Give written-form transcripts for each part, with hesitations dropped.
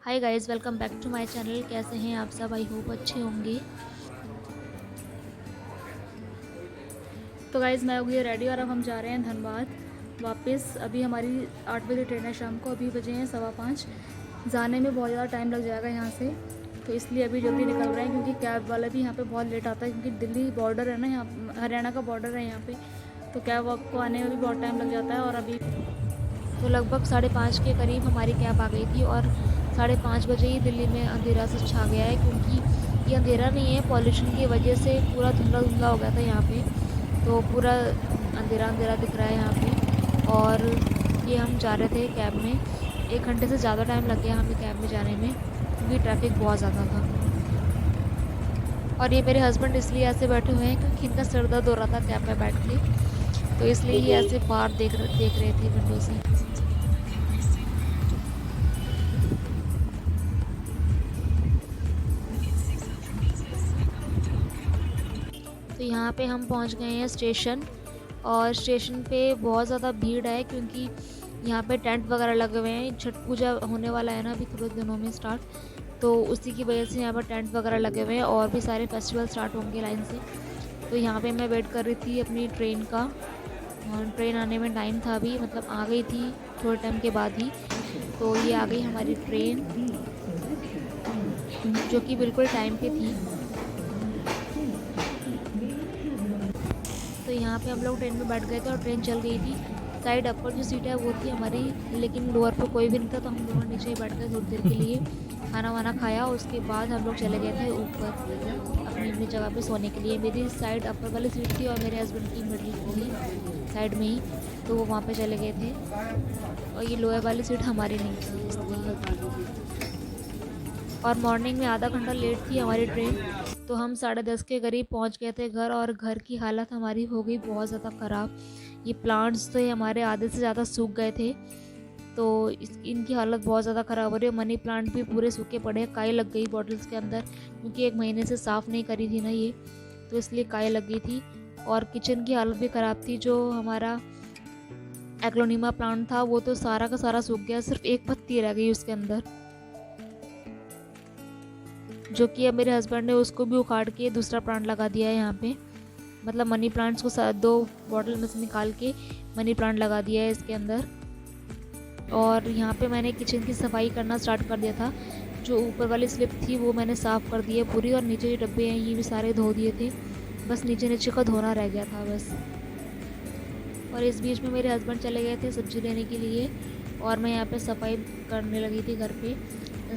Hi guys, welcome back to my channel. कैसे हैं आप सब? आई होप अच्छे होंगे। तो गाइस मैं हो गई रेडी और अब हम जा रहे हैं धनबाद वापस। अभी हमारी 8 बजे ट्रेन है शाम को। अभी बजे हैं 5:15। जाने में बहुत ज़्यादा टाइम लग जाएगा यहाँ से, तो इसलिए अभी जल्दी निकल रहे हैं क्योंकि कैब वाला भी यहाँ पे बहुत लेट आता है क्योंकि दिल्ली बॉर्डर है ना, यहाँ हरियाणा का बॉर्डर है यहाँ पे, तो कैब को आने में भी बहुत टाइम लग जाता है। और अभी तो लगभग 5:30 के करीब हमारी कैब आ गई थी और 5:30 बजे ही दिल्ली में अंधेरा से छा गया है क्योंकि ये अंधेरा नहीं है, पॉल्यूशन की वजह से पूरा धुंधला धुंधला हो गया था यहाँ पे, तो पूरा अंधेरा अंधेरा दिख रहा है यहाँ पे। और ये हम जा रहे थे कैब में, 1 घंटे से ज़्यादा टाइम लग गया हमें कैब में जाने में क्योंकि ट्रैफिक बहुत ज़्यादा था। और ये मेरे हस्बैंड इसलिए ऐसे बैठे हुए हैं क्योंकि इनका सर दर्द हो रहा था कैब में बैठ के, तो इसलिए ये ऐसे बाहर देख रहे थे विंडो से। तो यहाँ पे हम पहुँच गए हैं स्टेशन, और स्टेशन पे बहुत ज़्यादा भीड़ है क्योंकि यहाँ पे टेंट वगैरह लगे हुए हैं। छठ पूजा होने वाला है ना अभी थोड़े दिनों में स्टार्ट, तो उसी की वजह से यहाँ पर टेंट वगैरह लगे हुए हैं और भी सारे फेस्टिवल स्टार्ट होंगे लाइन से। तो यहाँ पे मैं वेट कर रही थी अपनी ट्रेन का, और ट्रेन आने में टाइम था अभी, मतलब आ गई थी थोड़े टाइम के बाद ही। तो ये आ गई हमारी ट्रेन जो कि बिल्कुल टाइम पे थी। तो यहाँ पे हम लोग ट्रेन में बैठ गए थे और ट्रेन चल गई थी। साइड अपर जो सीट है वो थी हमारी, लेकिन लोअर पर कोई भी नहीं था, तो हम दोनों नीचे ही बैठ गए थोड़ी देर के लिए, खाना वाना खाया। उसके बाद हम लोग चले गए थे ऊपर अपनी अपनी जगह पे सोने के लिए। मेरी साइड अपर वाली सीट थी और मेरे हस्बैंड की मिडिल थी साइड में ही, तो वो वहाँ पे चले गए थे। और ये लोअर वाली सीट हमारी नहीं थी इसलिए। और मॉर्निंग में आधा घंटा लेट थी हमारी ट्रेन, तो हम 10:30 के करीब पहुंच गए थे घर। और घर की हालत हमारी हो गई बहुत ज़्यादा ख़राब। ये प्लांट्स तो हमारे आधे से ज़्यादा सूख गए थे, तो इनकी हालत बहुत ज़्यादा ख़राब हो रही है। मनी प्लांट भी पूरे सूखे पड़े हैं, काई लग गई बॉटल्स के अंदर क्योंकि 1 महीने से साफ़ नहीं करी थी ना ये, तो इसलिए काई लग गई थी। और किचन की हालत भी ख़राब थी। जो हमारा एग्लोनिमा प्लांट था वो तो सारा का सारा सूख गया, सिर्फ एक पत्ती रह गई उसके अंदर, जो कि अब मेरे हस्बैंड ने उसको भी उखाड़ के दूसरा प्लांट लगा दिया है यहाँ पे। मतलब मनी प्लांट्स को 2 बॉटल में से निकाल के मनी प्लांट लगा दिया है इसके अंदर। और यहाँ पे मैंने किचन की सफाई करना स्टार्ट कर दिया था। जो ऊपर वाली स्लिप थी वो मैंने साफ़ कर दी है पूरी, और नीचे जो डब्बे हैं ये भी सारे धो दिए थे, बस नीचे नीचे का धोना रह गया था बस। और इस बीच में मेरे हस्बैंड चले गए थे सब्ज़ी लेने के लिए, और मैं यहाँ पे सफाई करने लगी थी घर पे।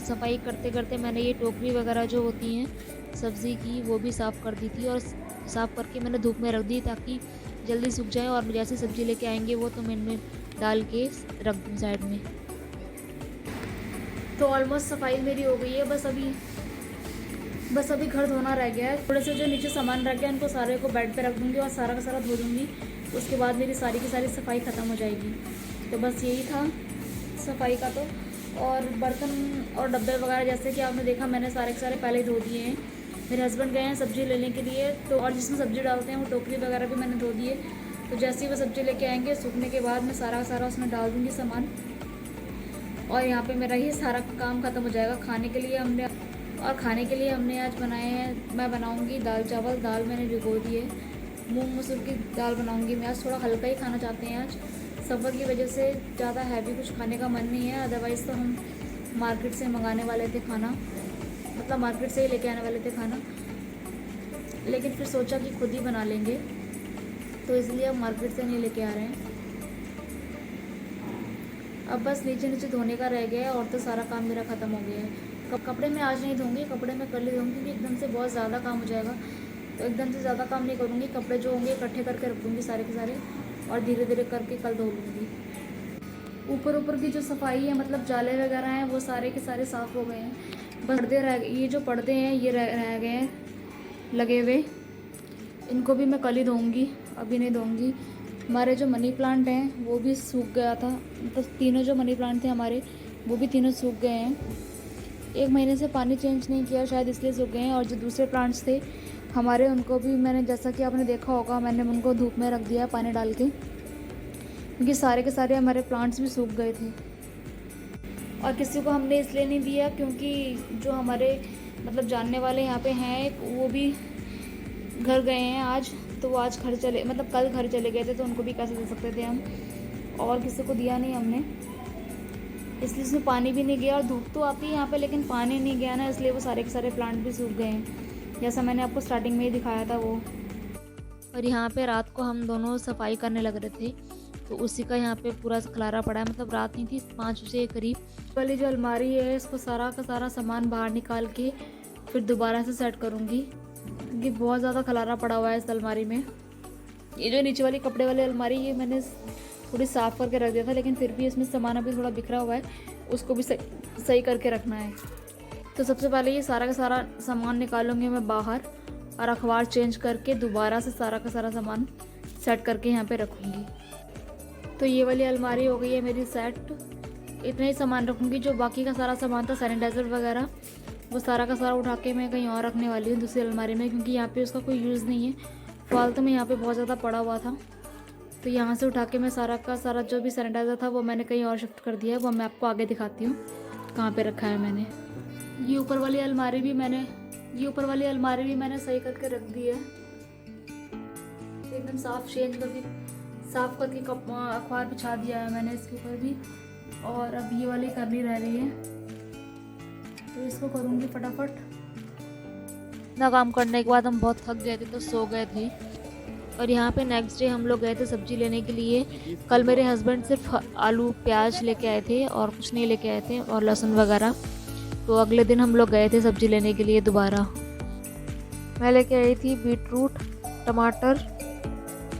सफाई करते करते मैंने ये टोकरी वगैरह जो होती हैं सब्ज़ी की वो भी साफ़ कर दी थी, और साफ़ करके मैंने धूप में रख दी ताकि जल्दी सूख जाए। और जैसे सब्ज़ी लेके आएंगे वो तो मैं इनमें डाल के रख दूँ साइड में। तो ऑलमोस्ट सफाई मेरी हो गई है, बस अभी घर धोना रह गया है। थोड़े से जो नीचे सामान रह गया उनको सारे को बेड पे रख दूँगी और सारा का सारा धो दूँगी, उसके बाद मेरी सारी की सारी सफाई ख़त्म हो जाएगी। तो बस यही था सफाई का। तो और बर्तन और डब्बे वगैरह जैसे कि आपने देखा मैंने सारे के सारे पहले ही धो दिए हैं। मेरे हस्बैंड गए हैं सब्ज़ी लेने के लिए, तो और जिसमें सब्ज़ी डालते हैं वो टोकरी वगैरह भी मैंने धो दिए। तो जैसे ही वो सब्ज़ी लेके आएंगे सूखने के बाद मैं सारा का सारा उसमें डाल दूँगी सामान, और यहाँ पे मेरा ये सारा काम ख़त्म हो जाएगा। खाने के लिए हमने आज बनाए हैं, मैं बनाऊँगी दाल चावल। दाल मैंने भिगो दी है, मूँग मसूर की दाल बनाऊँगी मैं आज। थोड़ा हल्का ही खाना चाहते हैं आज, सफ़र की वजह से ज़्यादा हैवी कुछ खाने का मन नहीं है। अदरवाइज़ तो हम मार्केट से मंगाने वाले थे खाना, मतलब मार्केट से ही लेके आने वाले थे खाना, लेकिन फिर सोचा कि खुद ही बना लेंगे, तो इसलिए अब मार्केट से नहीं लेके आ रहे हैं। अब बस नीचे नीचे धोने का रह गया है और तो सारा काम मेरा ख़त्म हो गया है। कपड़े मैं आज नहीं धोंगी, कपड़े मैं कल ही धोंगी क्योंकि एकदम से बहुत ज़्यादा काम हो जाएगा, तो एकदम से ज़्यादा काम नहीं करूँगी। कपड़े जो होंगे इकट्ठे करके रख दूँगी सारे के सारे, और धीरे धीरे करके कल धो लूँगी। ऊपर की जो सफाई है, मतलब जाले वगैरह हैं वो सारे के सारे साफ़ हो गए हैं, बस पर्दे रह, ये जो पर्दे हैं ये रह गए हैं लगे हुए, इनको भी मैं कल ही धोऊँगी, अभी नहीं धोऊँगी। हमारे जो मनी प्लांट हैं वो भी सूख गया था, मतलब तीनों जो मनी प्लांट थे हमारे वो भी तीनों सूख गए हैं। 1 महीने से पानी चेंज नहीं किया शायद इसलिए सूख गए हैं। और जो दूसरे प्लांट्स थे हमारे उनको भी मैंने, जैसा कि आपने देखा होगा, मैंने उनको धूप में रख दिया पानी डाल के, क्योंकि सारे के सारे हमारे प्लांट्स भी सूख गए थे। और किसी को हमने इसलिए नहीं दिया क्योंकि जो हमारे मतलब जानने वाले यहाँ पे हैं वो भी घर गए हैं आज, तो वो आज घर चले मतलब कल घर चले गए थे, तो उनको भी कैसे दे सकते थे हम, और किसी को दिया नहीं हमने, इसलिए इसमें पानी भी नहीं गया। और धूप तो आती है यहाँ पे लेकिन पानी नहीं गया ना, इसलिए वो सारे के सारे प्लांट भी सूख गए हैं, जैसा मैंने आपको स्टार्टिंग में ही दिखाया था वो। और यहाँ पे रात को हम दोनों सफाई करने लग रहे थे, तो उसी का यहाँ पे पूरा खलारा पड़ा है, मतलब रात नहीं थी 5 बजे के करीब। वाली जो अलमारी है इसको सारा का सारा सामान बाहर निकाल के फिर दोबारा से सेट करूँगी, क्योंकि बहुत ज़्यादा खलारा पड़ा हुआ है इस अलमारी में। ये जो नीचे वाली कपड़े वाली अलमारी ये मैंने थोड़ी साफ़ करके रख दिया था, लेकिन फिर भी इसमें सामान अभी थोड़ा बिखरा हुआ है, उसको भी सही करके रखना है। तो सबसे पहले ये सारा का सारा सामान निकालूंगी मैं बाहर, और अखबार चेंज करके दोबारा से सारा का सारा सामान सेट करके यहाँ पे रखूँगी। तो ये वाली अलमारी हो गई है मेरी सेट। इतना ही सामान रखूँगी, जो बाकी का सारा सामान था सैनिटाइज़र वगैरह वो सारा का सारा उठा के मैं कहीं और रखने वाली हूँ दूसरी अलमारी में, क्योंकि यहाँ पे उसका कोई यूज़ नहीं है, फालतू में यहाँ पे बहुत ज़्यादा पड़ा हुआ था। तो यहाँ से उठा के मैं सारा का सारा जो भी सैनिटाइज़र था वो मैंने कहीं और शिफ्ट कर दिया है, वो मैं आपको आगे दिखाती हूँ कहाँ पे रखा है मैंने। ये ऊपर वाली अलमारी भी मैंने सही करके रख दी है, एकदम साफ करके अखबार बिछा दिया है मैंने इसके ऊपर भी। और अब ये वाली करनी रह रही है, तो इसको करूँगी फटाफट। इतना काम करने के बाद हम बहुत थक गए थे तो सो गए थे। और यहाँ पे नेक्स्ट डे हम लोग गए थे सब्ज़ी लेने के लिए। कल मेरे हस्बैंड सिर्फ आलू प्याज लेके आए थे और कुछ नहीं लेके आए थे, और लहसुन वगैरह। तो अगले दिन हम लोग गए थे सब्ज़ी लेने के लिए दोबारा। मैं लेके आई थी बीटरूट, टमाटर,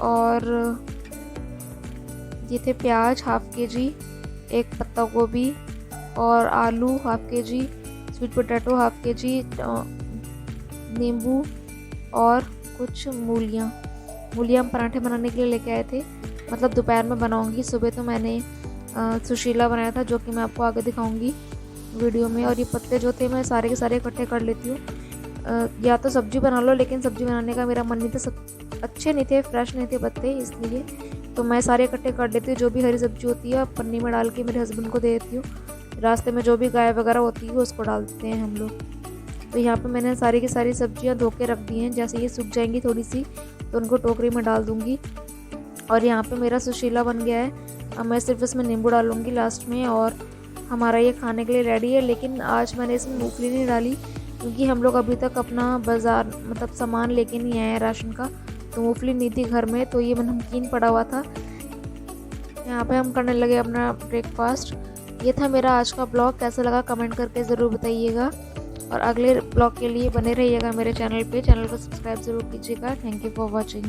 और ये थे प्याज हाफ kg, एक पत्ता गोभी, और आलू half kg, sweet potato half kg, नींबू और कुछ मूलियाँ हम पराठे बनाने के लिए लेके आए थे, मतलब दोपहर में बनाऊंगी। सुबह तो मैंने सुशीला बनाया था, जो कि मैं आपको आगे दिखाऊंगी वीडियो में। और ये पत्ते जो थे मैं सारे के सारे इकट्ठे कर लेती हूँ, या तो सब्जी बना लो, लेकिन सब्जी बनाने का मेरा मन नहीं था, सब अच्छे नहीं थे, फ्रेश नहीं थे पत्ते, इसलिए तो मैं सारे इकट्ठे कर लेती हूँ। जो भी हरी सब्जी होती है पन्नी में डाल के मेरे हस्बैंड को दे देती हूँ, रास्ते में जो भी गाय वगैरह होती है उसको डाल देते हैं हम लोग। तो यहाँ पे मैंने सारी की सारी सब्जियाँ धो के रख दी हैं, जैसे ये सूख जाएंगी थोड़ी सी तो उनको टोकरी में डाल दूँगी। और यहाँ पे मेरा सुशीला बन गया है, अब मैं सिर्फ इसमें नींबू डालूँगी लास्ट में, और हमारा ये खाने के लिए रेडी है। लेकिन आज मैंने इसमें मूंगफली नहीं डाली, क्योंकि हम लोग अभी तक अपना बाज़ार मतलब सामान लेके नहीं आए हैं राशन का, तो मूंगफली नहीं थी घर में, तो ये नमकीन पड़ा हुआ था। यहाँ पे हम करने लगे अपना ब्रेकफास्ट। ये था मेरा आज का ब्लॉग, कैसा लगा कमेंट करके ज़रूर बताइएगा, और अगले ब्लॉग के लिए बने रहिएगा मेरे चैनल को सब्सक्राइब ज़रूर कीजिएगा। Thank you for watching.